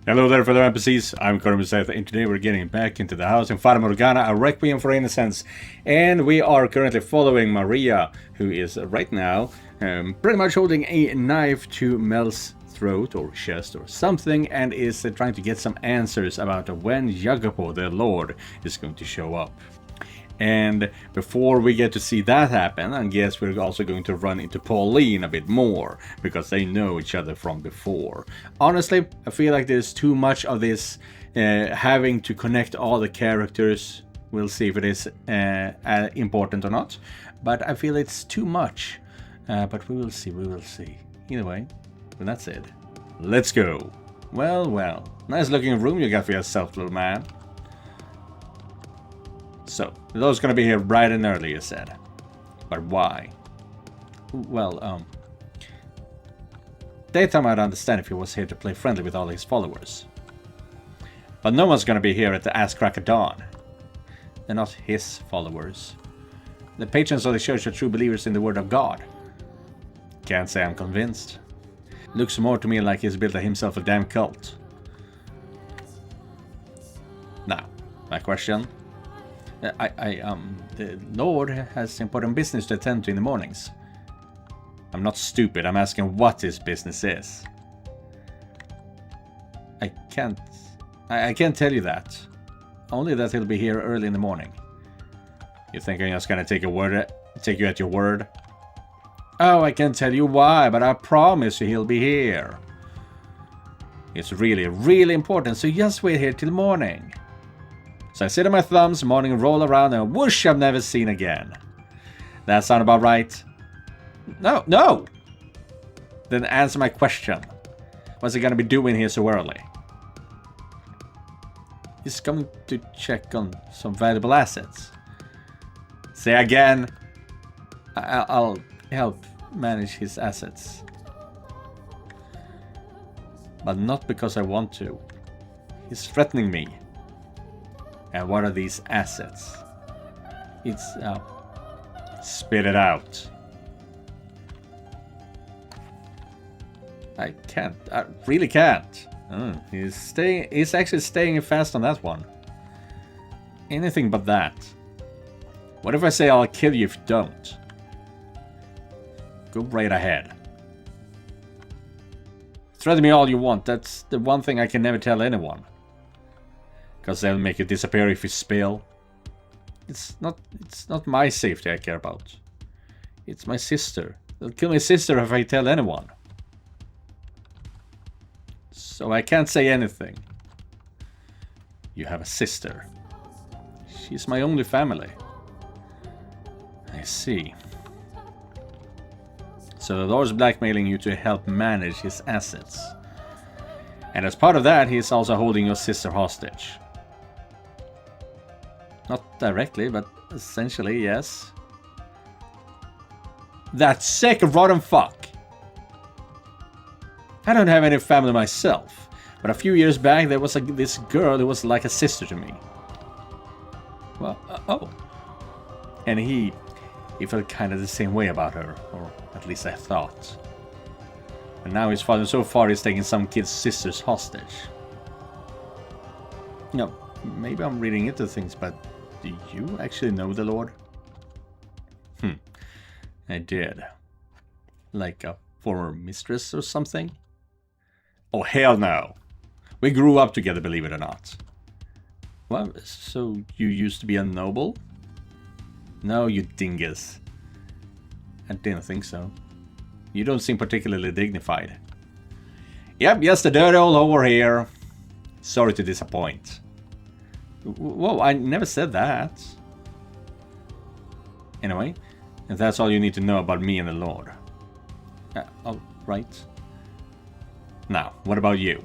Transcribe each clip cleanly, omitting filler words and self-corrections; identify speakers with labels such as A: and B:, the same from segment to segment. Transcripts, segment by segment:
A: Hello there, fellow NPCs. I'm Scythe, and today we're getting back into the house in Fata Morgana, a Requiem for Innocence. And we are currently following Maria, who is right now pretty much holding a knife to Mel's throat or chest or something, and is trying to get some answers about when Jacopo, the Lord, is going to show up. And before we get to see that happen, I guess we're also going to run into Pauline a bit more, because they know each other from before. Honestly, I feel like there's too much of this having to connect all the characters. We'll see if it is important or not, but I feel it's too much. But we will see, Either way, with that said, let's go. Well, nice looking room you got for yourself, little man. So, those gonna be here bright and early, you said. But why? Well, daytime I'd understand if he was here to play friendly with all his followers. But no one's gonna be here at the ass crack of dawn. They're not his followers. The patrons of the church are true believers in the word of God. Can't say I'm convinced. Looks more to me like he's built himself a damn cult. Now, my question. The Lord has important business to attend to in the mornings. I'm not stupid, I'm asking what his business is. I can't tell you that. Only that he'll be here early in the morning. You think I'm just gonna take you at your word? Oh, I can't tell you why, but I promise you he'll be here. It's really, really important, so just wait here till morning. So I sit on my thumbs, morning roll around, and whoosh, I'm never seen again. That sound about right? No! Then answer my question. What's he gonna be doing here so early? He's coming to check on some valuable assets. Say again. I'll help manage his assets. But not because I want to. He's threatening me. And what are these assets? It's, spit it out. I can't. I really can't. He's actually staying fast on that one. Anything but that. What if I say I'll kill you if you don't? Go right ahead. Threaten me all you want. That's the one thing I can never tell anyone. Because they'll make you disappear if you spill. It's not my safety I care about. It's my sister. They'll kill my sister if I tell anyone. So I can't say anything. You have a sister. She's my only family. I see. So the Lord's blackmailing you to help manage his assets. And as part of that, he's also holding your sister hostage. Not directly, but essentially, yes. That sick rotten fuck! I don't have any family myself, but a few years back there was this girl who was like a sister to me. Well, oh. And he felt kind of the same way about her, or at least I thought. And now his father so far is taking some kid's sister's hostage. No, maybe I'm reading into things, but do you actually know the Lord? I did. Like a former mistress or something? Oh, hell no. We grew up together, believe it or not. Well, so you used to be a noble? No, you dingus. I didn't think so. You don't seem particularly dignified. Yep, just a dirty old whore here. Sorry to disappoint. Whoa, I never said that. Anyway, if that's all you need to know about me and the Lord. Oh, right. Now, what about you?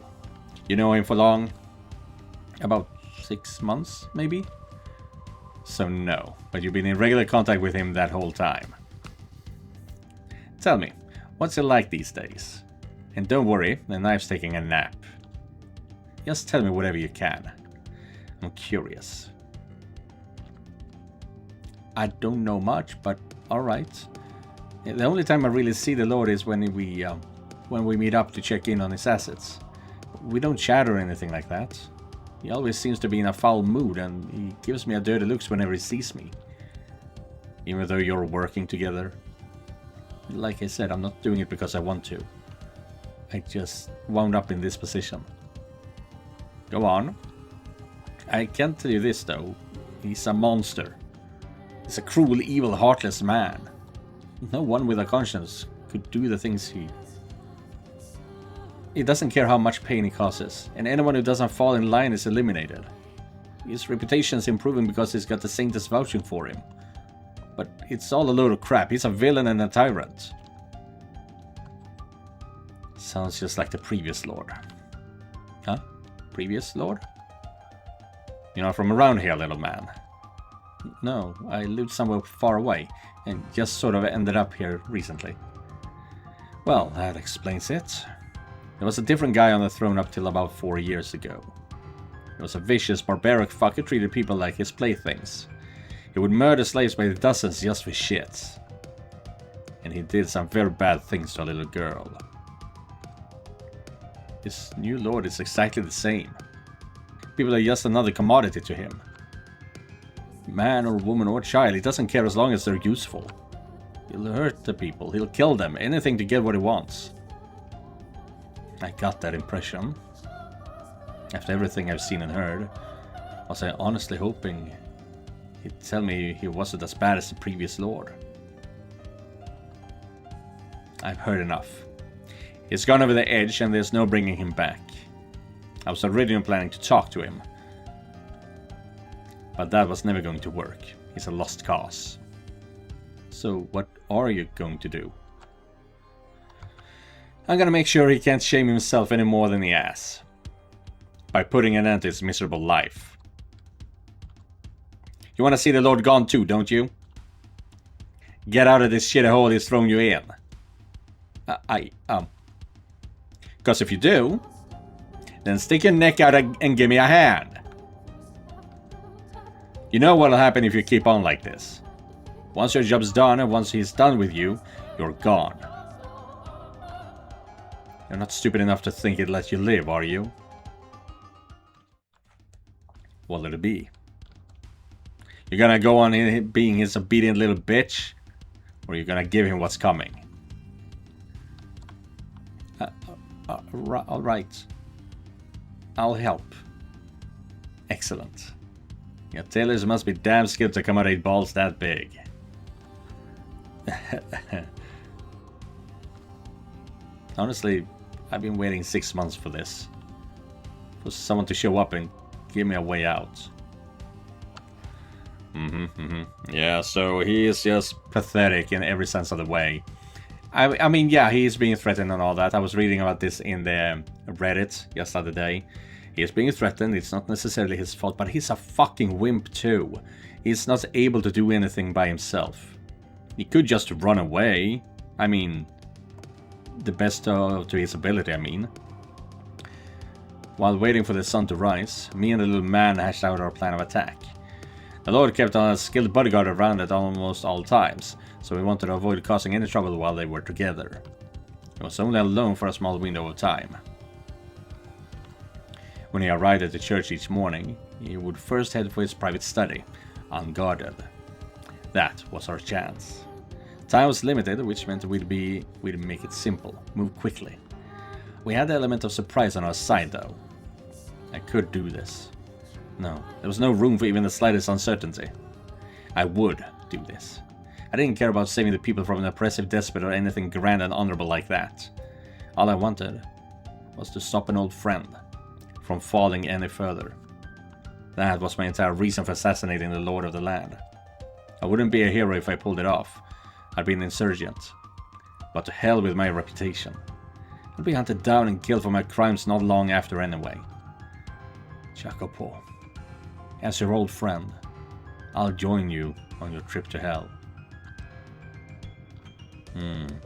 A: You know him for long? About 6 months, maybe? So no, but you've been in regular contact with him that whole time. Tell me, what's he like these days? And don't worry, the knife's taking a nap. Just tell me whatever you can. I'm curious. I don't know much, but alright. The only time I really see the Lord is when we meet up to check in on his assets. we don't chat or anything like that. He always seems to be in a foul mood, and he gives me a dirty looks whenever he sees me. Even though you're working together. Like I said, I'm not doing it because I want to. I just wound up in this position. Go on. I can tell you this, though. He's a monster. He's a cruel, evil, heartless man. No one with a conscience could do the things he... He doesn't care how much pain he causes, and anyone who doesn't fall in line is eliminated. His reputation is improving because he's got the saints vouching for him. But it's all a load of crap. He's a villain and a tyrant. Sounds just like the previous lord. Huh? Previous lord? You're not from around here, little man. No, I lived somewhere far away, and just sort of ended up here recently. Well, that explains it. There was a different guy on the throne up till about 4 years ago. He was a vicious, barbaric fuck who treated people like his playthings. He would murder slaves by the dozens just for shit. And he did some very bad things to a little girl. His new lord is exactly the same. People are just another commodity to him. Man or woman or child, he doesn't care as long as they're useful. He'll hurt the people, he'll kill them, anything to get what he wants. I got that impression. After everything I've seen and heard, was I honestly hoping he'd tell me he wasn't as bad as the previous lord. I've heard enough. He's gone over the edge and there's no bringing him back. I was originally planning to talk to him, but that was never going to work. He's a lost cause. So what are you going to do? I'm gonna make sure he can't shame himself any more than he has. By putting an end to his miserable life. You wanna see the Lord gone too, don't you? Get out of this shitty hole he's thrown you in. Because if you do, then stick your neck out and give me a hand. You know what'll happen if you keep on like this. Once your job's done and once he's done with you, you're gone. You're not stupid enough to think he'd let you live, are you? What'll it be? You're gonna go on being his obedient little bitch? Or you're gonna give him what's coming? Alright. I'll help. Excellent. Your tailors must be damn skilled to come out 8 balls that big. Honestly, I've been waiting 6 months for this. For someone to show up and give me a way out. Yeah, so he is just pathetic in every sense of the way. I mean, yeah, he is being threatened and all that. I was reading about this in the Reddit just the other day. He is being threatened, it's not necessarily his fault, but he's a fucking wimp too. He's not able to do anything by himself. He could just run away. I mean, the best to his ability, I mean. While waiting for the sun to rise, me and the little man hashed out our plan of attack. The Lord kept a skilled bodyguard around at almost all times, so we wanted to avoid causing any trouble while they were together. He was only alone for a small window of time. When he arrived at the church each morning, he would first head for his private study, unguarded. That was our chance. Time was limited, which meant we'd make it simple, move quickly. We had the element of surprise on our side, though. I could do this. No, there was no room for even the slightest uncertainty. I would do this. I didn't care about saving the people from an oppressive despot or anything grand and honorable like that. All I wanted was to stop an old friend from falling any further. That was my entire reason for assassinating the Lord of the Land. I wouldn't be a hero if I pulled it off. I'd be an insurgent. But to hell with my reputation. I'd be hunted down and killed for my crimes not long after anyway. Jacopo, as your old friend, I'll join you on your trip to hell. And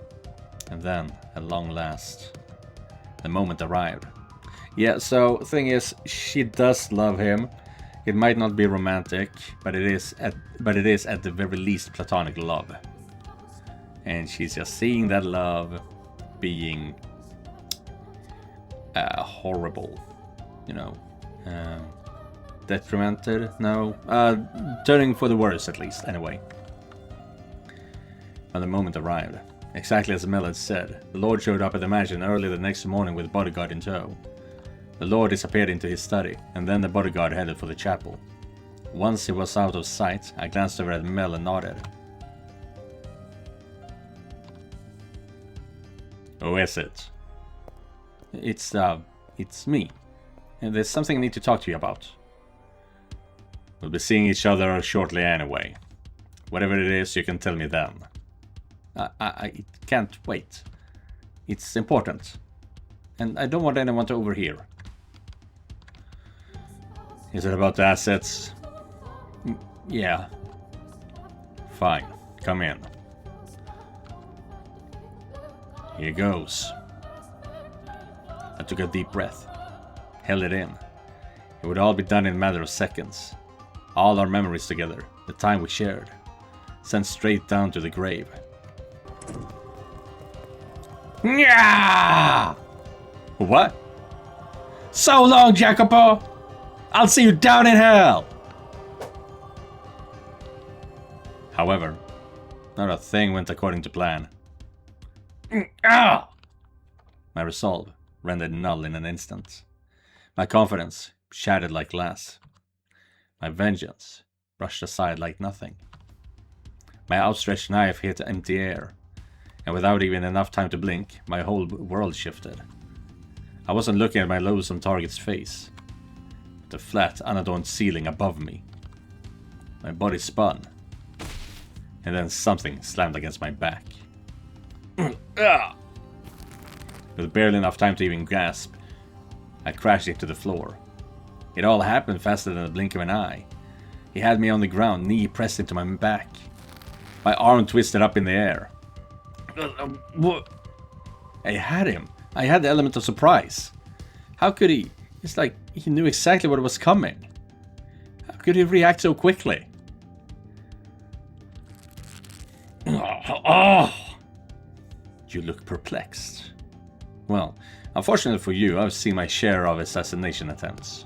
A: then, at long last, the moment arrived. Yeah, so thing is, she does love him. It might not be romantic, but it is at the very least platonic love. And she's just seeing that love being horrible. You know, detrimented? No. Turning for the worse, at least, anyway. When the moment arrived, exactly as Mel had said, the Lord showed up at the mansion early the next morning with bodyguard in tow. The Lord disappeared into his study, and then the bodyguard headed for the chapel. Once he was out of sight, I glanced over at Mel and nodded. Who is it? It's me. And there's something I need to talk to you about. We'll be seeing each other shortly anyway. Whatever it is, you can tell me then. I can't wait. It's important. And I don't want anyone to overhear. Is it about the assets? Yeah. Fine. Come in. Here goes. I took a deep breath. Held it in. It would all be done in a matter of seconds. All our memories together. The time we shared. Sent straight down to the grave. Yeah! What? So long, Jacopo! I'll see you down in hell! However, not a thing went according to plan. My resolve rendered null in an instant. My confidence shattered like glass. My vengeance brushed aside like nothing. My outstretched knife hit empty air, and without even enough time to blink, my whole world shifted. I wasn't looking at my loathsome target's face, but the flat, unadorned ceiling above me. My body spun, and then something slammed against my back. With barely enough time to even gasp, I crashed into the floor. It all happened faster than the blink of an eye. He had me on the ground, knee pressed into my back. My arm twisted up in the air. What? I had him. I had the element of surprise. How could he? It's like he knew exactly what was coming. How could he react so quickly? Oh! You look perplexed. Well, unfortunately for you, I've seen my share of assassination attempts.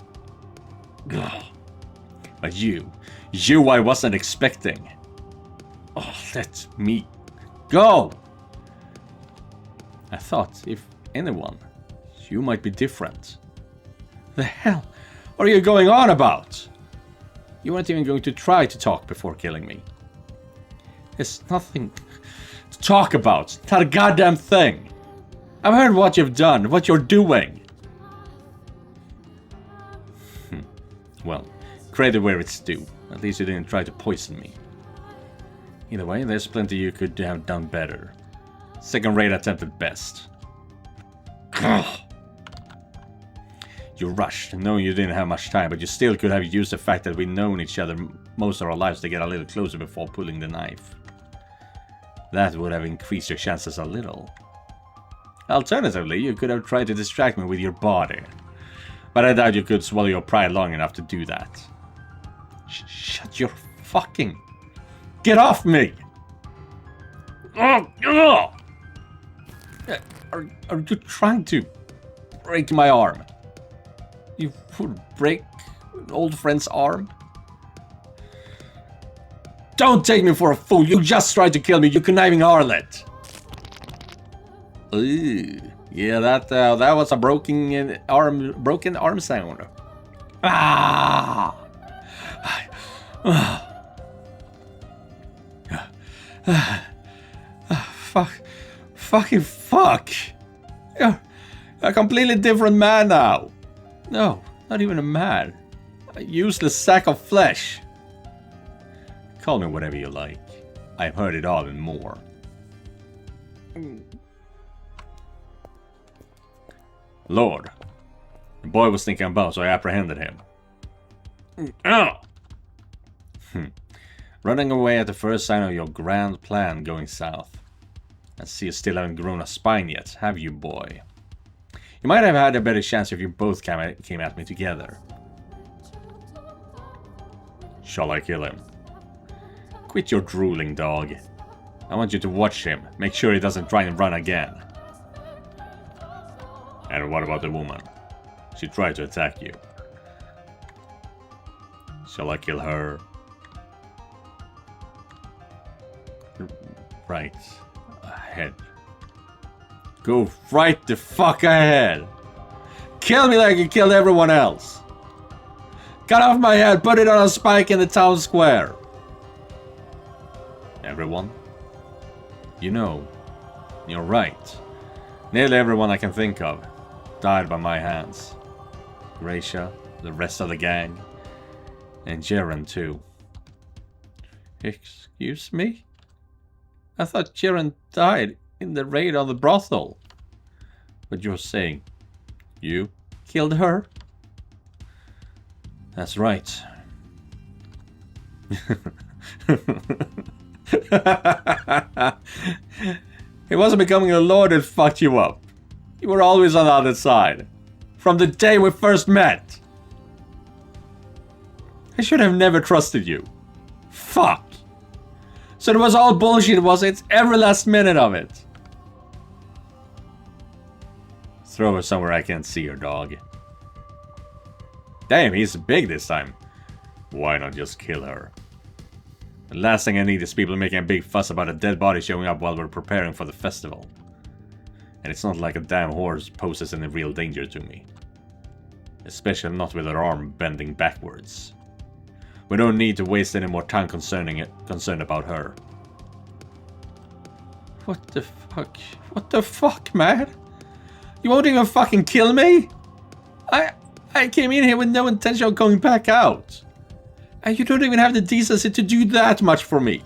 A: But you I wasn't expecting. Oh, let me go! I thought, if anyone, you might be different. The hell are you going on about? You weren't even going to try to talk before killing me. There's nothing to talk about. Not a goddamn thing. I've heard what you've done, what you're doing. Well, credit where it's due. At least you didn't try to poison me. Either way, there's plenty you could have done better. Second-rate attempt at best. You rushed, knowing you didn't have much time, but you still could have used the fact that we've known each other most of our lives to get a little closer before pulling the knife. That would have increased your chances a little. Alternatively, you could have tried to distract me with your body. But I doubt you could swallow your pride long enough to do that. Shut your fucking... Get off me! Are you trying to break my arm? You would break an old friend's arm? Don't take me for a fool! You just tried to kill me, you conniving harlot! Ooh, yeah, that was a broken arm sound. Ah! Fucking fuck! You're a completely different man now. No, not even a man. A useless sack of flesh. Call me whatever you like. I've heard it all and more. Lord. The boy was thinking about, so I apprehended him. Running away at the first sign of your grand plan going south. I see you still haven't grown a spine yet, have you, boy? You might have had a better chance if you both came at me together. Shall I kill him? Quit your drooling, dog. I want you to watch him. Make sure he doesn't try and run again. And what about the woman? She tried to attack you. Shall I kill her? Right ahead. Go right the fuck ahead. Kill me like you killed everyone else. Cut off my head, put it on a spike in the town square. Everyone? You know, you're right. Nearly everyone I can think of died by my hands. Gracia, the rest of the gang, and Jaren too. Excuse me? I thought Jaren died in the raid on the brothel. But you're saying you killed her? That's right. It wasn't becoming a lord that fucked you up. You were always on the other side. From the day we first met. I should have never trusted you. Fuck. So it was all bullshit, was it? Every last minute of it. Throw her somewhere I can't see her, dog. Damn, he's big this time. Why not just kill her? The last thing I need is people making a big fuss about a dead body showing up while we're preparing for the festival. And it's not like a damn horse poses any real danger to me. Especially not with her arm bending backwards. We don't need to waste any more time concerned about her. What the fuck? What the fuck, man? You won't even fucking kill me? I came in here with no intention of going back out. And you don't even have the decency to do that much for me.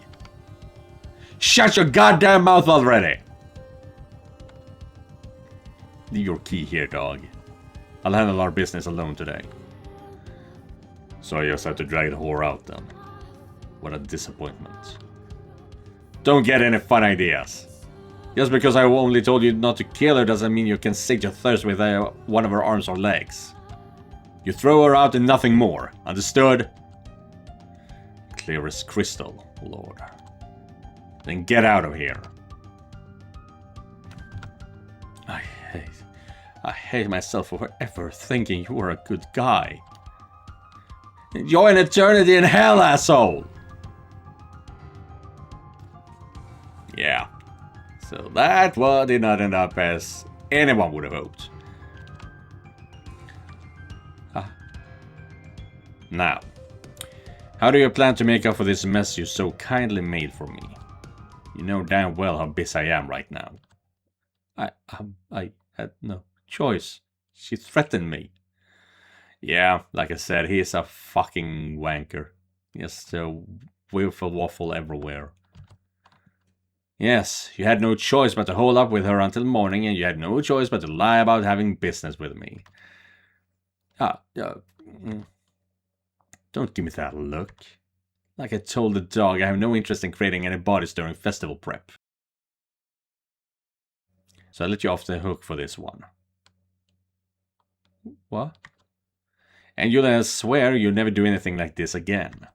A: Shut your goddamn mouth already! Leave your key here, dog. I'll handle our business alone today. So I just have to drag the whore out then. What a disappointment. Don't get any fun ideas. Just because I only told you not to kill her doesn't mean you can sate your thirst with one of her arms or legs. You throw her out and nothing more. Understood? Clear as crystal, Lord. Then get out of here. I hate myself for ever thinking you were a good guy. Enjoy an eternity in hell, asshole! Yeah. So that one did not end up as anyone would have hoped. Now, how do you plan to make up for this mess you so kindly made for me? You know damn well how busy I am right now. I had no choice. She threatened me. Yeah, like I said, he is a fucking wanker. Just a willful waffle everywhere. Yes, you had no choice but to hold up with her until morning, and you had no choice but to lie about having business with me. Don't give me that look. Like I told the dog, I have no interest in creating any bodies during festival prep. So I let you off the hook for this one. What? And you'll swear you'll never do anything like this again.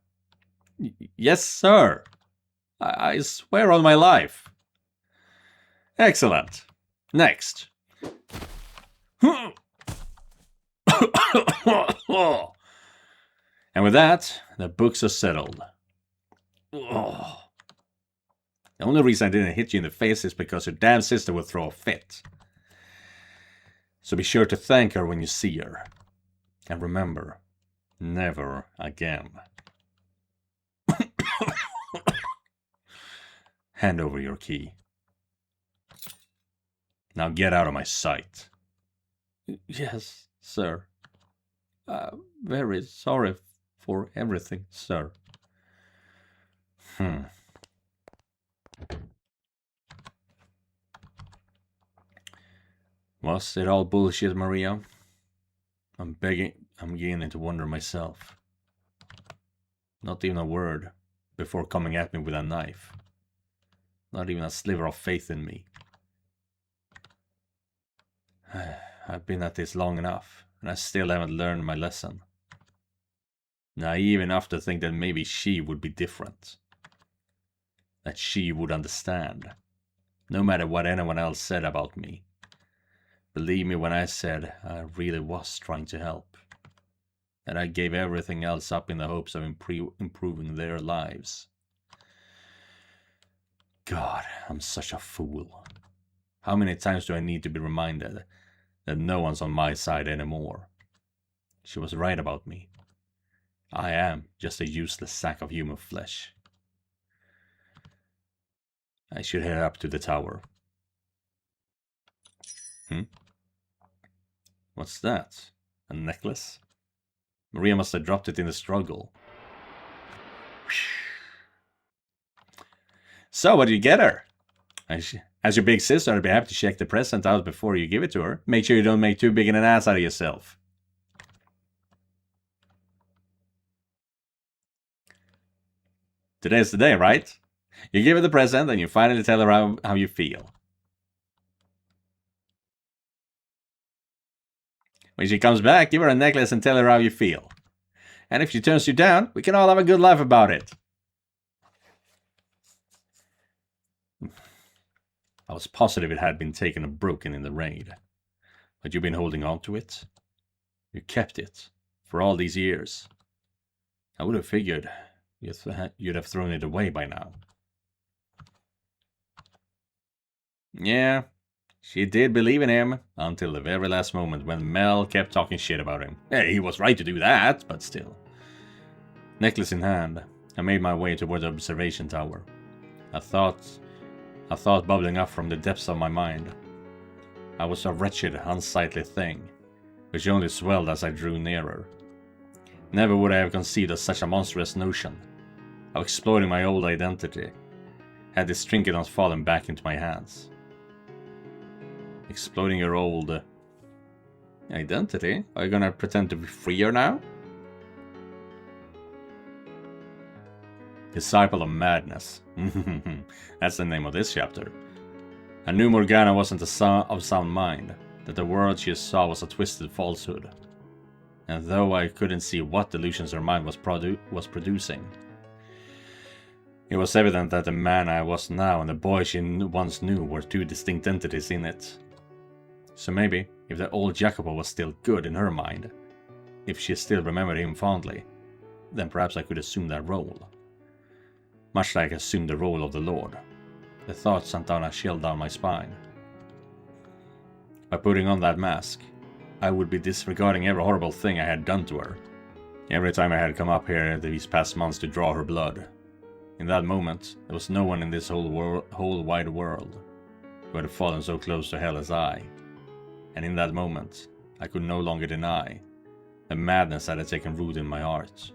A: Yes, sir. I swear on my life. Excellent. Next. And with that, the books are settled. Oh. The only reason I didn't hit you in the face is because your damn sister will throw a fit. So be sure to thank her when you see her. And remember, never again. Hand over your key. Now get out of my sight. Yes, sir. Very sorry for everything, sir. Was it all bullshit, Maria? I'm beginning to wonder myself. Not even a word before coming at me with a knife. Not even a sliver of faith in me. I've been at this long enough, and I still haven't learned my lesson. Naive enough to think that maybe she would be different. That she would understand, no matter what anyone else said about me. Believe me when I said I really was trying to help. And I gave everything else up in the hopes of improving their lives. God, I'm such a fool. How many times do I need to be reminded that no one's on my side anymore? She was right about me. I am just a useless sack of human flesh. I should head up to the tower. What's that? A necklace? Maria must have dropped it in the struggle. So, what did you get her? As your big sister, I'd be happy to check the present out before you give it to her. Make sure you don't make too big an ass out of yourself. Today's the day, right? You give her the present and you finally tell her how you feel. When she comes back, give her a necklace and tell her how you feel. And if she turns you down, we can all have a good laugh about it. I was positive it had been taken and broken in the raid. But you've been holding on to it? You kept it for all these years. I would have figured you'd have thrown it away by now. Yeah, she did believe in him until the very last moment when Mel kept talking shit about him. Hey, he was right to do that, but still. Necklace in hand, I made my way toward the observation tower. A thought bubbling up from the depths of my mind. I was a wretched, unsightly thing, which only swelled as I drew nearer. Never would I have conceived of such a monstrous notion, of exploiting my old identity, had this trinket not fallen back into my hands. Exploiting your old identity? Are you gonna pretend to be freer now? Disciple of Madness. That's the name of this chapter. I knew Morgana wasn't of sound mind, that the world she saw was a twisted falsehood. And though I couldn't see what delusions her mind was producing, it was evident that the man I was now and the boy she once knew were two distinct entities in it. So maybe, if the old Jacopo was still good in her mind, if she still remembered him fondly, then perhaps I could assume that role. Much like I assumed the role of the Lord. The thought sent down a chill down my spine. By putting on that mask, I would be disregarding every horrible thing I had done to her. Every time I had come up here these past months to draw her blood. In that moment, there was no one in this whole wide world who had fallen so close to hell as I. And in that moment, I could no longer deny the madness that had taken root in my heart.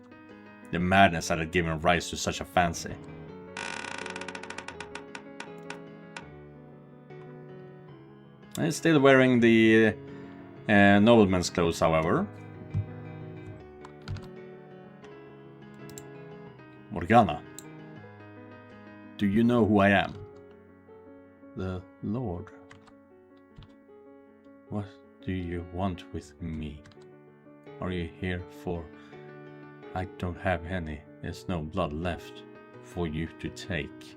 A: The madness that had given rise to such a fancy. I'm still wearing the nobleman's clothes, however. Morgana, do you know who I am? The Lord. What do you want with me? Are you here for... I don't have any. There's no blood left for you to take.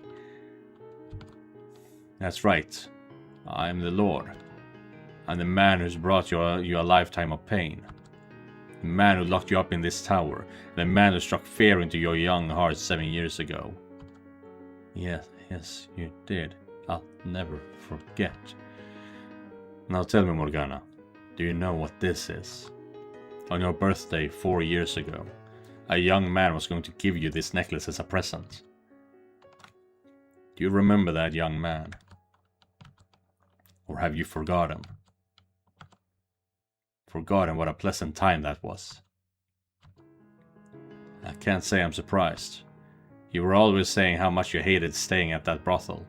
A: That's right. I'm the Lord. I'm the man who's brought you a lifetime of pain. The man who locked you up in this tower. The man who struck fear into your young heart 7 years ago. Yes, you did. I'll never forget. Now tell me, Morgana, do you know what this is? On your birthday 4 years ago, a young man was going to give you this necklace as a present. Do you remember that young man? Or have you forgotten? Forgotten what a pleasant time that was. I can't say I'm surprised. You were always saying how much you hated staying at that brothel.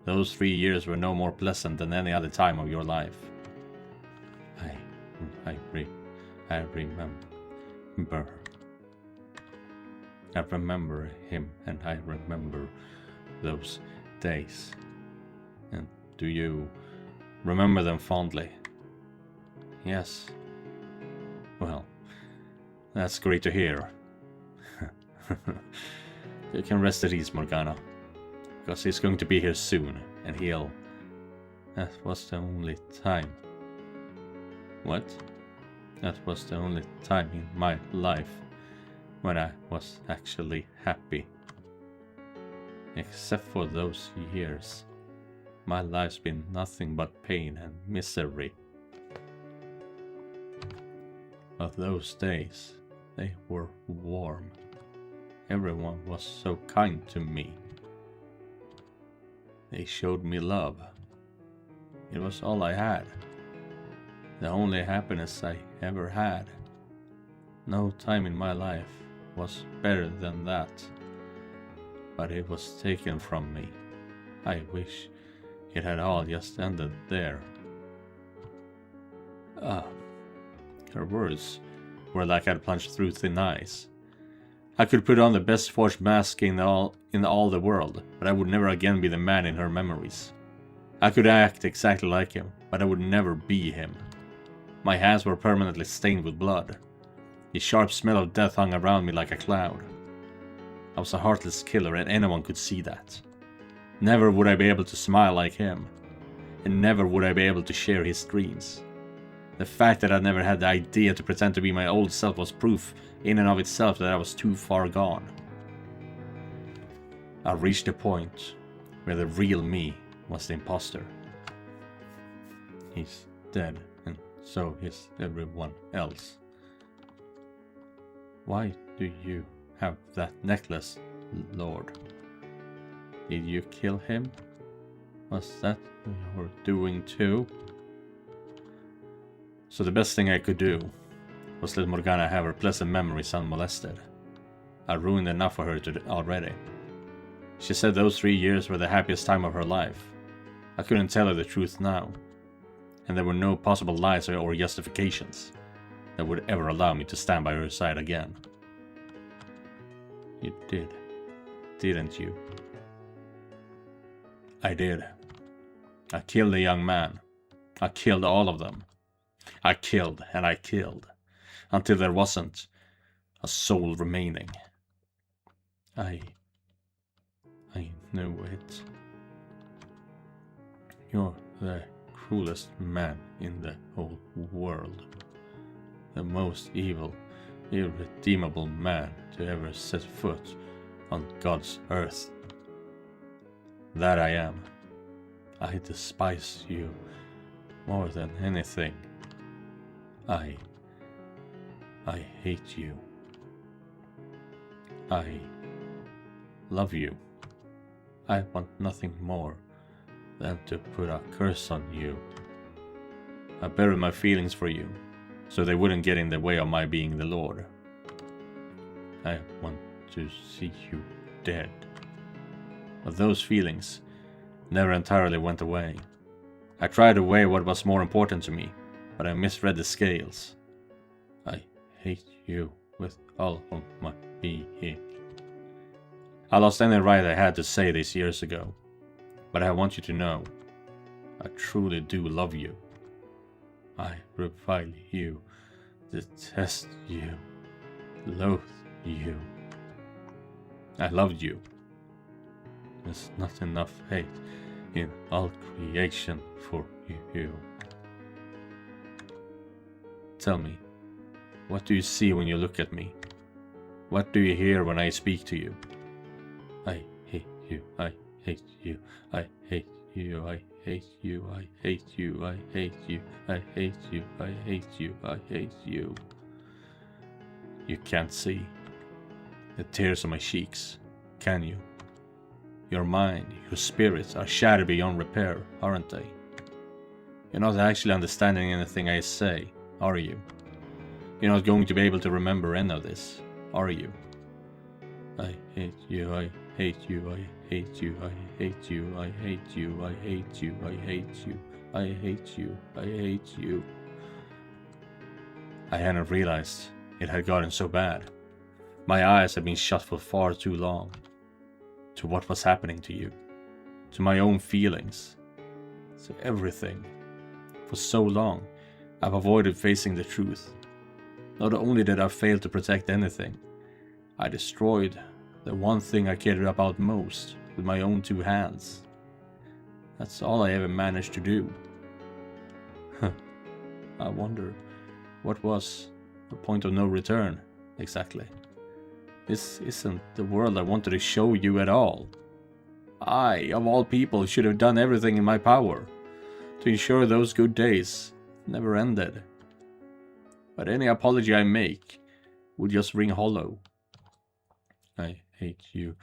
A: Those 3 years were no more pleasant than any other time of your life. I remember. I remember him, and I remember those days. And do you remember them fondly? Yes. Well, that's great to hear. You can rest at ease, Morgana. Because he's going to be here soon, and he'll That was the only time. What? That was the only time in my life when I was actually happy. Except for those years, my life's been nothing but pain and misery. But those days, they were warm. Everyone was so kind to me. They showed me love. It was all I had. The only happiness I ever had. No time in my life was better than that. But it was taken from me. I wish it had all just ended there. Her words were like I'd plunged through thin ice. I could put on the best forged mask in all the world, but I would never again be the man in her memories. I could act exactly like him, but I would never be him. My hands were permanently stained with blood. The sharp smell of death hung around me like a cloud. I was a heartless killer, and anyone could see that. Never would I be able to smile like him, and never would I be able to share his dreams. The fact that I never had the idea to pretend to be my old self was proof in and of itself that I was too far gone. I reached a point where the real me was the imposter. He's dead, and so is everyone else. Why do you have that necklace, Lord? Did you kill him? Was that your doing too? So the best thing I could do was let Morgana have her pleasant memories unmolested. I ruined enough for her already. She said those 3 years were the happiest time of her life. I couldn't tell her the truth now, and there were no possible lies or justifications that would ever allow me to stand by her side again. You did, didn't you? I did. I killed the young man. I killed all of them. I killed and I killed, until there wasn't a soul remaining. I knew it. You're the cruelest man in the whole world. The most evil, irredeemable man to ever set foot on God's earth. That I am. I despise you more than anything. I hate you. I love you. I want nothing more than to put a curse on you. I buried my feelings for you, so they wouldn't get in the way of my being the Lord. I want to see you dead. But those feelings never entirely went away. I tried to weigh what was more important to me, but I misread the scales. I hate you with all of my being. I lost any right I had to say this years ago, but I want you to know, I truly do love you. I revile you, detest you, loathe you. I loved you. There's not enough hate in all creation for you. Tell me, what do you see when you look at me? What do you hear when I speak to you? I hate you, I hate you, I hate you, I hate you, I hate you, I hate you, I hate you, I hate you, I hate you. You can't see the tears on my cheeks, can you? Your mind, your spirits are shattered beyond repair, aren't they? You're not actually understanding anything I say, are you? You're not going to be able to remember any of this, are you? I hate you, I hate you, I hate you, I hate you, I hate you, I hate you, I hate you, I hate you, I hate you. I hadn't realized it had gotten so bad. My eyes had been shut for far too long. To what was happening to you. To my own feelings. To everything. For so long, I've avoided facing the truth. Not only did I fail to protect anything, I destroyed the one thing I cared about most with my own 2 hands. That's all I ever managed to do. I wonder, what was the point of no return, exactly? This isn't the world I wanted to show you at all. I, of all people, should have done everything in my power to ensure those good days never ended. But any apology I make would just ring hollow. I hate you.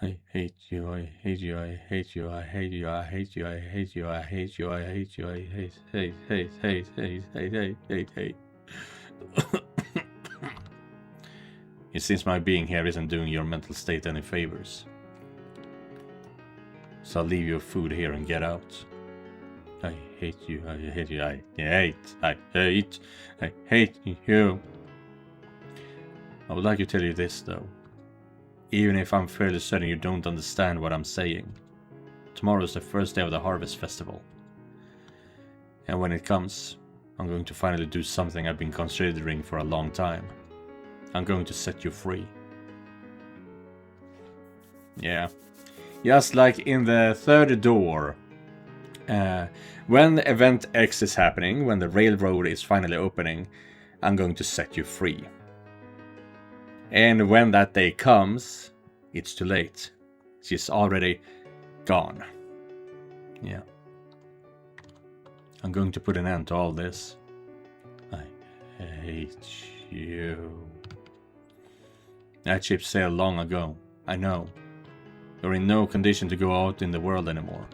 A: I hate you, I hate you, I hate you, I hate you, I hate you, I hate you, I hate you, I hate you, I hate. It seems my being here isn't doing your mental state any favors. So I'll leave your food here and get out. I hate you, I hate you, I hate you. I would like to tell you this though. Even if I'm fairly certain you don't understand what I'm saying. Tomorrow is the first day of the Harvest Festival. And when it comes, I'm going to finally do something I've been considering for a long time. I'm going to set you free. Yeah. Just like in the third door. When Event X is happening, when the railroad is finally opening, I'm going to set you free. And when that day comes, it's too late. She's already gone. Yeah. I'm going to put an end to all this. I hate you. That ship sailed long ago. I know. You're in no condition to go out in the world anymore.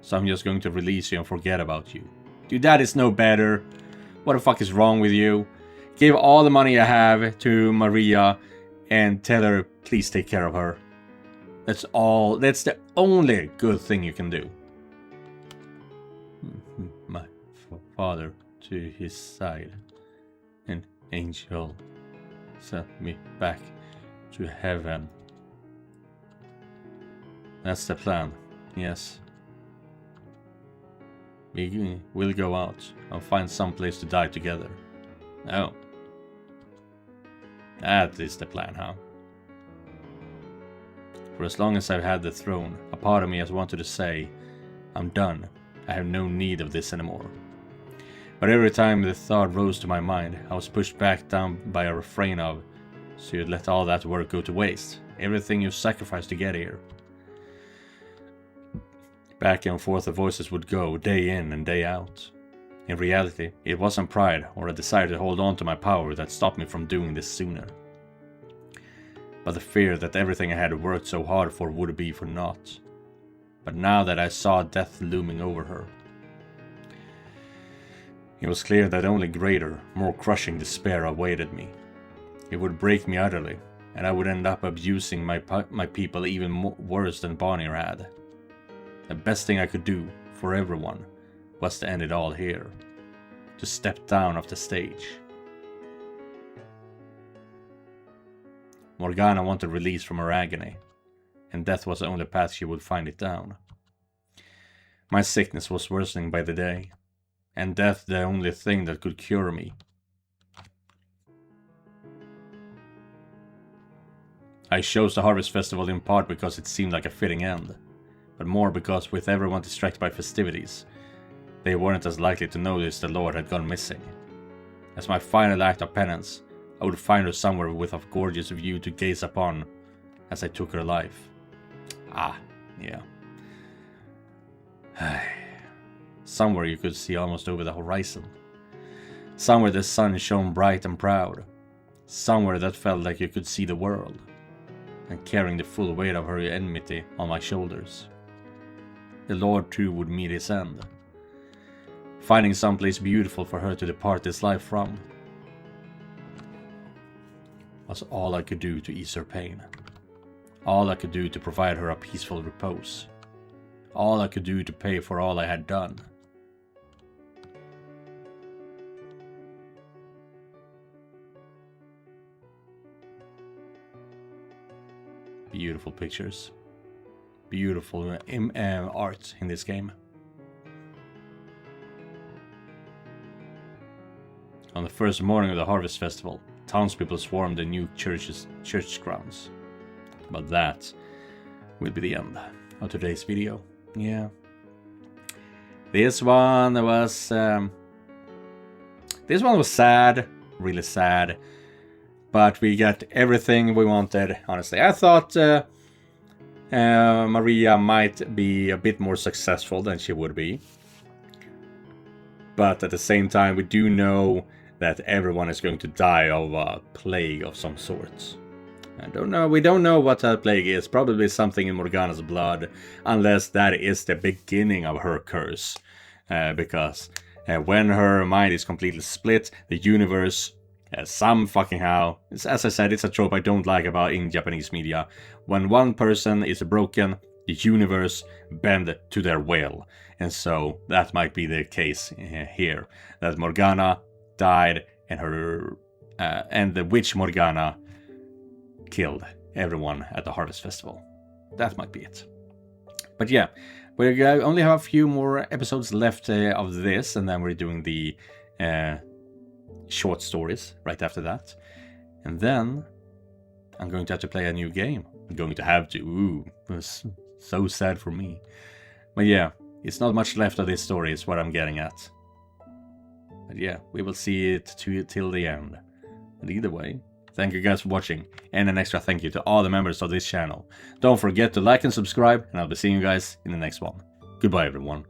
A: So I'm just going to release you and forget about you. Dude, that is no better. What the fuck is wrong with you? Give all the money I have to Maria and tell her, please take care of her. That's all. That's the only good thing you can do. My father to his side. An angel sent me back to heaven. That's the plan, yes. We'll go out and find some place to die together. Oh. That is the plan, huh? For as long as I've had the throne, a part of me has wanted to say, I'm done. I have no need of this anymore. But every time the thought rose to my mind, I was pushed back down by a refrain of, so you'd let all that work go to waste. Everything you sacrificed to get here. Back and forth the voices would go, day in and day out. In reality, it wasn't pride or a desire to hold on to my power that stopped me from doing this sooner. But the fear that everything I had worked so hard for would be for naught. But now that I saw death looming over her, it was clear that only greater, more crushing despair awaited me. It would break me utterly, and I would end up abusing my people even worse than Bonnier had. The best thing I could do for everyone was to end it all here. To step down off the stage. Morgana wanted release from her agony, and death was the only path she would find it down. My sickness was worsening by the day, and death the only thing that could cure me. I chose the Harvest Festival in part because it seemed like a fitting end, but more because with everyone distracted by festivities, they weren't as likely to notice the Lord had gone missing. As my final act of penance, I would find her somewhere with a gorgeous view to gaze upon as I took her life. Ah, yeah. Somewhere you could see almost over the horizon. Somewhere the sun shone bright and proud. Somewhere that felt like you could see the world. And carrying the full weight of her enmity on my shoulders. The Lord too would meet his end. Finding someplace beautiful for her to depart this life from was all I could do to ease her pain. All I could do to provide her a peaceful repose. All I could do to pay for all I had done. Beautiful pictures. Beautiful art in this game. On the first morning of the Harvest Festival, townspeople swarmed the new church grounds. But that will be the end of today's video. Yeah, This one was sad, really sad, but we got everything we wanted. Honestly, I thought Maria might be a bit more successful than she would be, but at the same time, we do know that everyone is going to die of a plague of some sorts. We don't know what that plague is. Probably something in Morgana's blood, unless that is the beginning of her curse. Because when her mind is completely split, the universe, some fucking how, as I said, it's a trope I don't like about in Japanese media. When one person is broken, the universe bend to their will. And so that might be the case here. That Morgana died and her and the witch Morgana killed everyone at the Harvest Festival. That might be it. But yeah, we only have a few more episodes left of this, and then we're doing the short stories right after that. And then I'm going to have to play a new game. I'm going to have to. Ooh, it was so sad for me. But yeah, it's not much left of this story is what I'm getting at. But yeah, we will see it till the end. But either way, thank you guys for watching, and an extra thank you to all the members of this channel. Don't forget to like and subscribe, and I'll be seeing you guys in the next one. Goodbye everyone.